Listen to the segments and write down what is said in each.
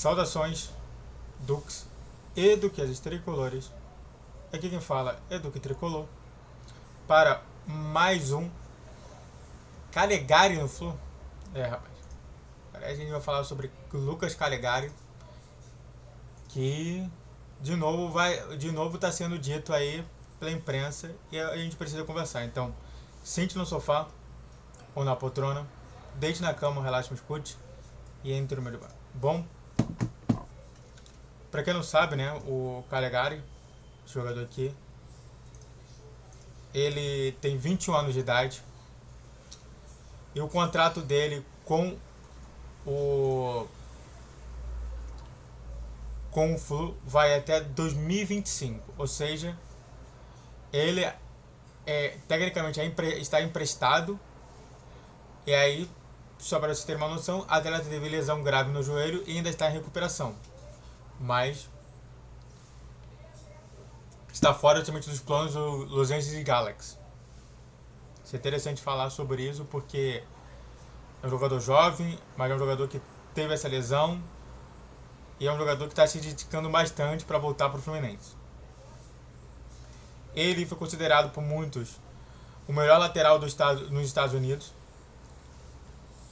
Saudações, Dux e Duquesas Tricolores. Aqui quem fala é Duque Tricolor. Para mais um Calegari no Flu. Rapaz. Agora a gente vai falar sobre Lucas Calegari. Que de novo está sendo dito aí pela imprensa e a gente precisa conversar. Então, sente no sofá ou na poltrona, deite na cama, relaxe, me escute e entre no meu debate. Bom, pra quem não sabe, né, o Calegari, jogador aqui, ele tem 21 anos de idade e o contrato dele com o Flu vai até 2025, ou seja, ele tecnicamente está emprestado. E aí, só para você ter uma noção, a atleta teve lesão grave no joelho e ainda está em recuperação, mas está fora totalmente dos planos do Los Angeles Galaxy. Isso é interessante falar sobre isso porque é um jogador jovem, mas é um jogador que teve essa lesão e é um jogador que está se dedicando bastante para voltar para o Fluminense. Ele foi considerado por muitos o melhor lateral nos Estados Unidos,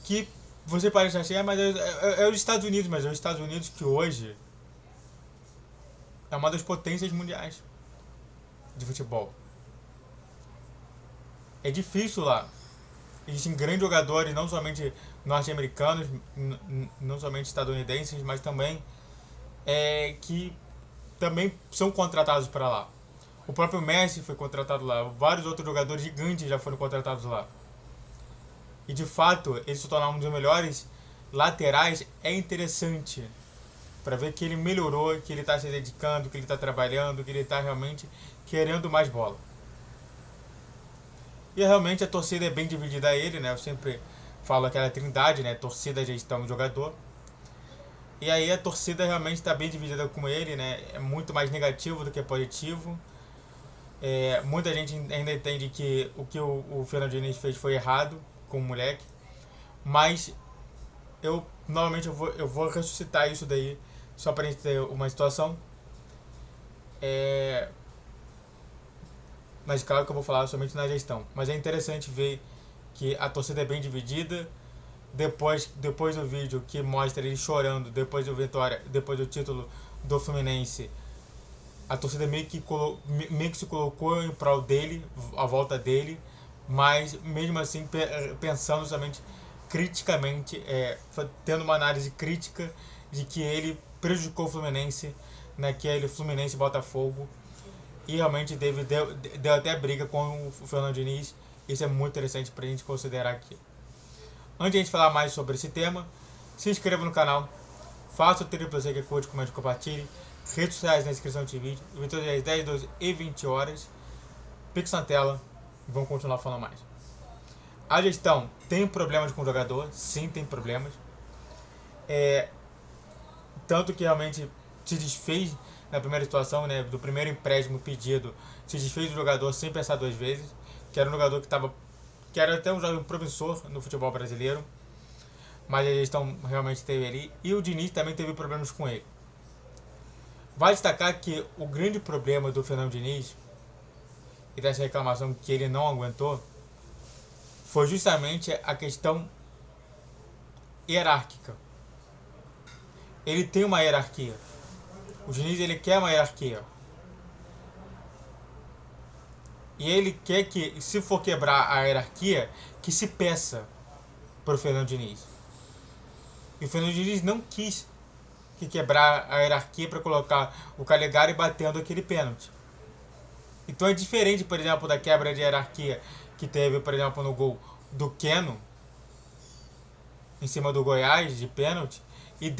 que você parece achar, mas é os Estados Unidos, mas é os Estados Unidos que hoje é uma das potências mundiais de futebol. É difícil lá. Existem grandes jogadores, não somente norte-americanos, não somente estadunidenses, mas também que também são contratados para lá. O próprio Messi foi contratado lá, vários outros jogadores gigantes já foram contratados lá. E de fato, ele se tornar um dos melhores laterais é interessante para ver que ele melhorou, que ele está se dedicando, que ele está trabalhando, que ele está realmente querendo mais bola. E realmente a torcida é bem dividida a ele, né? Eu sempre falo aquela trindade, né? Torcida, gestão e jogador. E aí a torcida realmente está bem dividida com ele, né? É muito mais negativo do que positivo. Muita gente ainda entende que o que o Fernando Diniz fez foi errado com o moleque, mas novamente eu vou ressuscitar isso daí só para a gente ter uma situação. Mas claro que eu vou falar somente na gestão. Mas é interessante ver que a torcida é bem dividida. Depois do vídeo que mostra ele chorando depois do título do Fluminense, a torcida meio que se colocou em prol dele, a volta dele, mas mesmo assim pensando somente criticamente, tendo uma análise crítica de que ele prejudicou o Fluminense naquele Fluminense Botafogo e realmente deu até briga com o Fernando Diniz. Isso é muito interessante pra gente considerar aqui. Antes de a gente falar mais sobre esse tema, se inscreva no canal, faça o triplo Z que curte, comente e compartilhe. Redes sociais na descrição desse vídeo. Vídeo às 10, 12 e 20 horas. Pix na tela. E vamos continuar falando mais. A gestão tem problemas com o jogador. Sim, tem problemas. Tanto que realmente se desfez na primeira situação, né, do primeiro empréstimo pedido. Se desfez do jogador sem pensar duas vezes. Que era um jogador que era até um jogador promissor no futebol brasileiro. Mas a gestão realmente teve ali. E o Diniz também teve problemas com ele. Vale destacar que o grande problema do Fernando Diniz e dessa reclamação que ele não aguentou foi justamente a questão hierárquica. Ele tem uma hierarquia. O Diniz, ele quer uma hierarquia. E ele quer que, se for quebrar a hierarquia, que se peça para o Fernando Diniz. E o Fernando Diniz não quis quebrar a hierarquia para colocar o Calegari batendo aquele pênalti. Então é diferente, por exemplo, da quebra de hierarquia que teve, por exemplo, no gol do Keno em cima do Goiás de pênalti e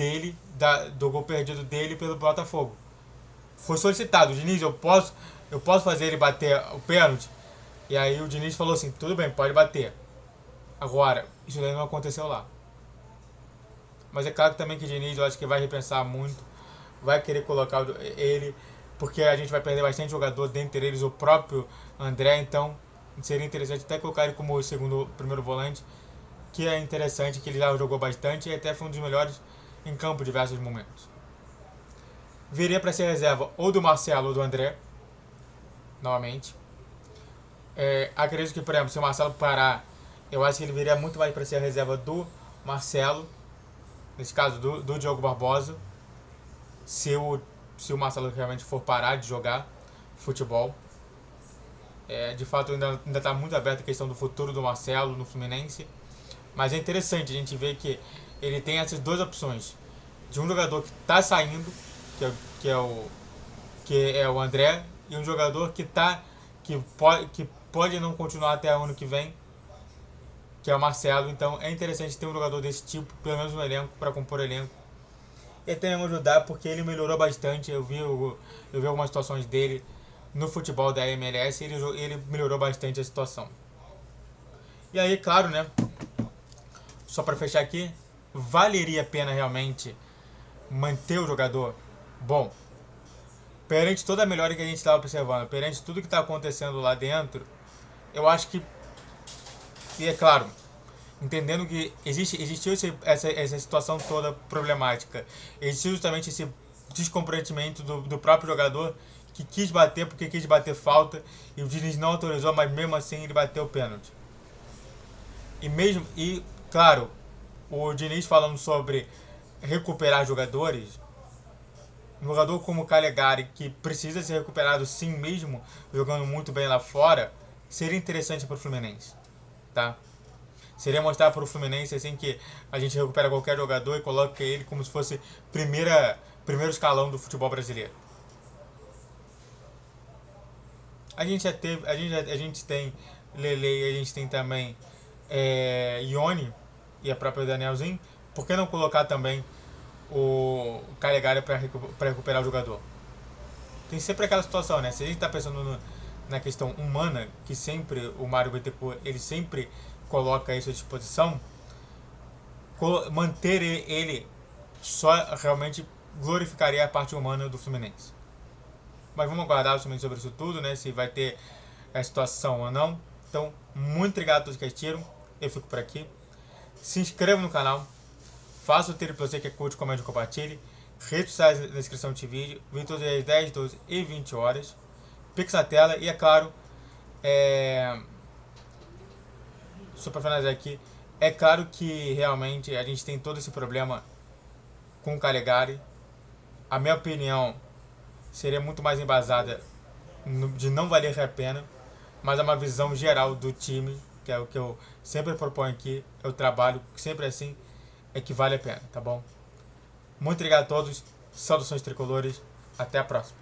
do gol perdido dele pelo Botafogo. Foi solicitado: Diniz, eu posso fazer ele bater o pênalti? E aí o Diniz falou assim: tudo bem, pode bater. Agora, isso daí não aconteceu lá. Mas é claro também que o Diniz, eu acho que vai repensar muito, vai querer colocar ele, porque a gente vai perder bastante jogador, dentre eles o próprio André, então seria interessante até colocar ele como primeiro volante, que é interessante, que ele já jogou bastante e até foi um dos melhores em campo em diversos momentos. Viria para ser reserva ou do Marcelo ou do André, novamente. Acredito que, por exemplo, se o Marcelo parar, eu acho que ele viria muito mais para ser a reserva do Marcelo, nesse caso do Diogo Barbosa, se o Marcelo realmente for parar de jogar futebol. De fato, ainda está muito aberta a questão do futuro do Marcelo no Fluminense, mas é interessante a gente ver que ele tem essas duas opções, de um jogador que está saindo, que é o André, e um jogador que pode não continuar até o ano que vem, que é o Marcelo. Então é interessante ter um jogador desse tipo, pelo menos no elenco, para compor o elenco. E até mesmo ajudar, porque ele melhorou bastante. Eu vi algumas situações dele no futebol da MLS, ele melhorou bastante a situação. E aí, claro, né, só para fechar aqui, valeria a pena realmente manter o jogador? Bom, perante toda a melhora que a gente estava observando, perante tudo que está acontecendo lá dentro, eu acho que, e é claro, entendendo que existiu essa situação toda problemática, existiu justamente esse descomprometimento do próprio jogador, que quis bater porque quis bater falta, e o Diniz não autorizou, mas mesmo assim ele bateu o pênalti. E claro, o Diniz falando sobre recuperar jogadores, um jogador como o Calegari, que precisa ser recuperado sim mesmo, jogando muito bem lá fora, seria interessante para o Fluminense, tá? Seria mostrar para o Fluminense assim que a gente recupera qualquer jogador e coloca ele como se fosse primeiro escalão do futebol brasileiro. A gente tem Lele, a gente tem também Ione e a própria Danielzinho. Por que não colocar também o Calegari para recuperar o jogador? Tem sempre aquela situação, né? Se a gente está pensando na questão humana, que sempre o Mário Bittencourt, ele sempre coloca isso à disposição, manter ele só realmente glorificaria a parte humana do Fluminense. Mas vamos aguardar sobre isso tudo, né? Se vai ter a situação ou não. Então, muito obrigado a todos que assistiram. Eu fico por aqui. Se inscreva no canal. Faça o tiro para você que curte, comente e compartilhe. Redes sociais na descrição desse vídeo. Vídeo todos às 10, 12 e 20 horas. Pix na tela. E é claro, só para finalizar aqui, é claro que realmente a gente tem todo esse problema com o Calegari. A minha opinião seria muito mais embasada de não valer a pena, mas é uma visão geral do time, que é o que eu sempre proponho aqui, eu trabalho sempre assim, é que vale a pena, tá bom? Muito obrigado a todos, saudações tricolores, até a próxima.